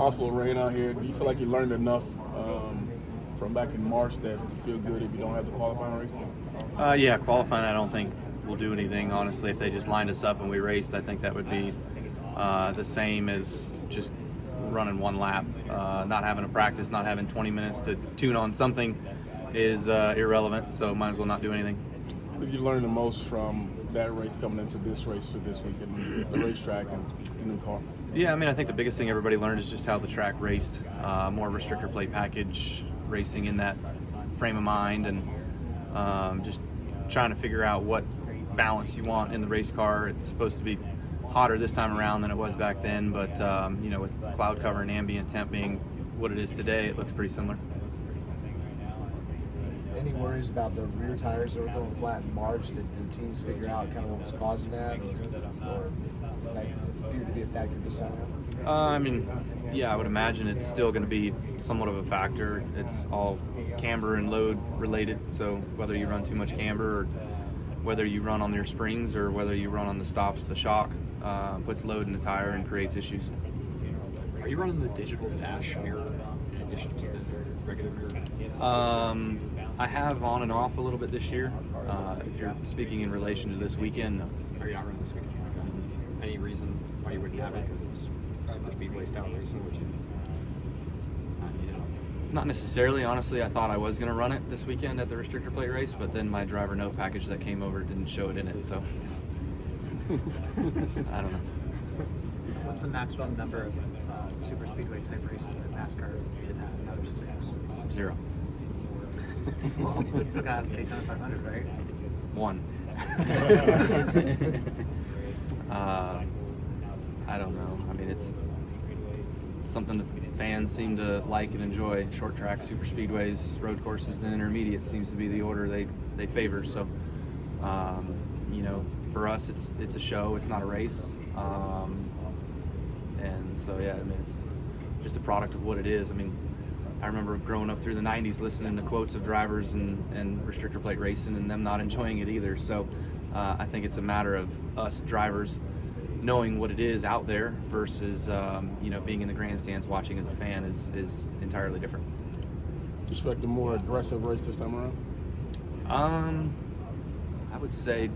possible rain out here. Do you feel like you learned enough from back in March that you feel good if you don't have the qualifying race? Yeah, qualifying I don't think will do anything, honestly. If they just lined us up and we raced, I think that would be the same as just running one lap. Not having a practice, not having 20 minutes to tune on something is irrelevant, so might as well not do anything. What did you learn the most from that race coming into this race for this weekend, the racetrack and the new car? Yeah, I mean, I think the biggest thing everybody learned is just how the track raced. More restrictor plate package, racing in that frame of mind, and just trying to figure out what balance you want in the race car. It's supposed to be hotter this time around than it was back then, but you know, with cloud cover and ambient temp being what it is today, it looks pretty similar. Any worries about the rear tires that were going flat in March? Did the teams figure out kind of what was causing that, or does that appear to be a factor this time around? I mean, yeah, I would imagine it's still going to be somewhat of a factor. It's all camber and load related, so whether you run too much camber, or whether you run on your springs, or whether you run on the stops of the shock, puts load in the tire and creates issues. Are you running the digital dash mirror in addition to the regular mirror? I have on and off a little bit this year. If you're speaking in relation to this weekend, no. Are you not running this weekend? Okay. Any reason why you wouldn't have it? Because it's super speedway style racing, would you? Not necessarily. Honestly, I thought I was going to run it this weekend at the restrictor plate race, but then my driver note package that came over didn't show it in it, so I don't know. What's the maximum number of super speedway type races that NASCAR should have out of 6? 0. Well, we still got Daytona 500, right? 1. I don't know. I mean, it's something that fans seem to like and enjoy. Short track, super speedways, road courses, then intermediate seems to be the order they favor. So, you know, for us, it's a show. It's not a race. And so, yeah, I mean, it's just a product of what it is. I mean, I remember growing up through the 90s listening to quotes of drivers and restrictor plate racing and them not enjoying it either. So I think it's a matter of us drivers knowing what it is out there versus you know, being in the grandstands watching as a fan is entirely different. Do you expect a more aggressive race this time around? I would say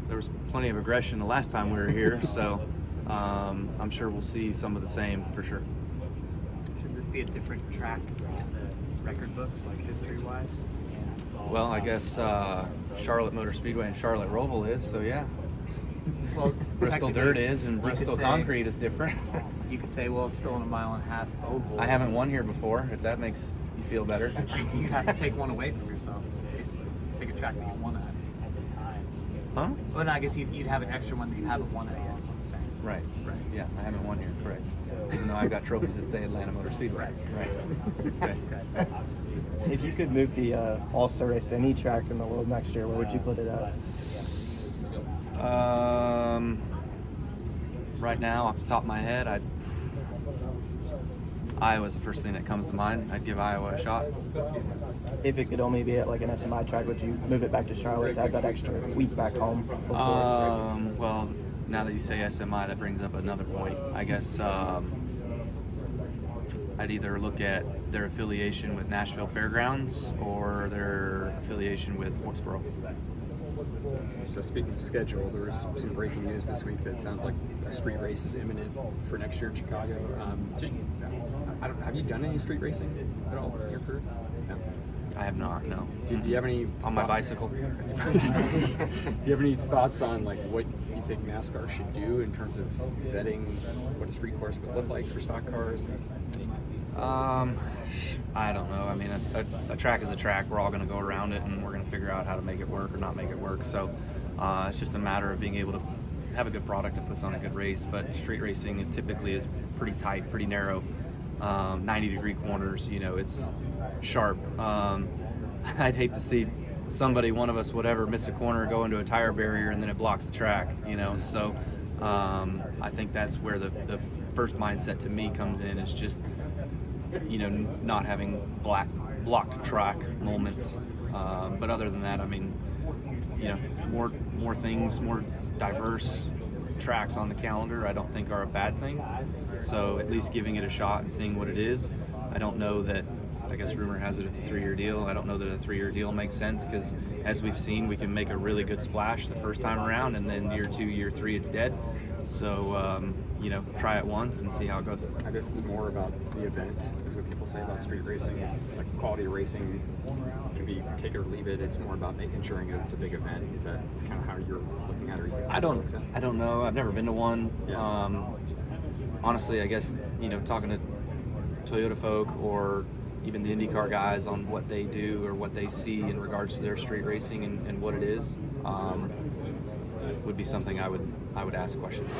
there was plenty of aggression the last time we were here, so I'm sure we'll see some of the same for sure. Should this be a different track in the record books, like history-wise? Well, I guess Charlotte Motor Speedway and Charlotte Roval is, so yeah. Well, Bristol Dirt is, and Bristol Concrete is different. You could say, well, it's still in a 1.5 mile oval. I haven't won here before, if that makes you feel better. You'd have to take one away from yourself, basically. Take a track that you won at. Huh? Well, no, I guess you'd have an extra one that you haven't won at yet, is what I'm saying. Right. Yeah, I haven't won here, correct. Even though I've got trophies that say Atlanta Motor Speedway. Right. Okay. If you could move the All-Star race to any track in the world next year, where would you put it at? Right now, off the top of my head, Iowa's the first thing that comes to mind. I'd give Iowa a shot. If it could only be at like an SMI track, would you move it back to Charlotte to have that extra week back home? Well, now that you say SMI, that brings up another point. I guess I'd either look at their affiliation with Nashville Fairgrounds or their affiliation with Wilkesboro. So speaking of schedule, there was some breaking news this week that sounds like a street race is imminent for next year in Chicago. Have you done any street racing at all in your career? No. I have not, no. Do you have any on my bicycle? Do you have any thoughts on like what you think NASCAR should do in terms of vetting what a street course would look like for stock cars? I don't know. I mean, a track is a track. We're all going to go around it, and we're going to figure out how to make it work or not make it work. So it's just a matter of being able to have a good product that puts on a good race. But street racing, it typically is pretty tight, pretty narrow, 90-degree corners. You know, it's sharp. I'd hate to see somebody, one of us, whatever, miss a corner, go into a tire barrier, and then it blocks the track. You know, so I think that's where the first mindset to me comes in, is just, you know, not having blocked track moments. But other than that, I mean, you know, more things, more diverse tracks on the calendar, I don't think are a bad thing. So at least giving it a shot and seeing what it is. I don't know that, I guess rumor has it it's a 3-year deal. I don't know that a 3-year deal makes sense because, as we've seen, we can make a really good splash the first time around, and then year 2, year 3, it's dead. So, try it once and see how it goes. I guess it's more about the event, is what people say about street racing. Like quality racing can be take it or leave it. It's more about ensuring that it's a big event. Is that kind of how you're looking at it? Or you I don't know. I've never been to one. Yeah. Honestly, I guess talking to Toyota folk or even the IndyCar guys on what they do or what they see in regards to their street racing and what it is would be something I would ask questions.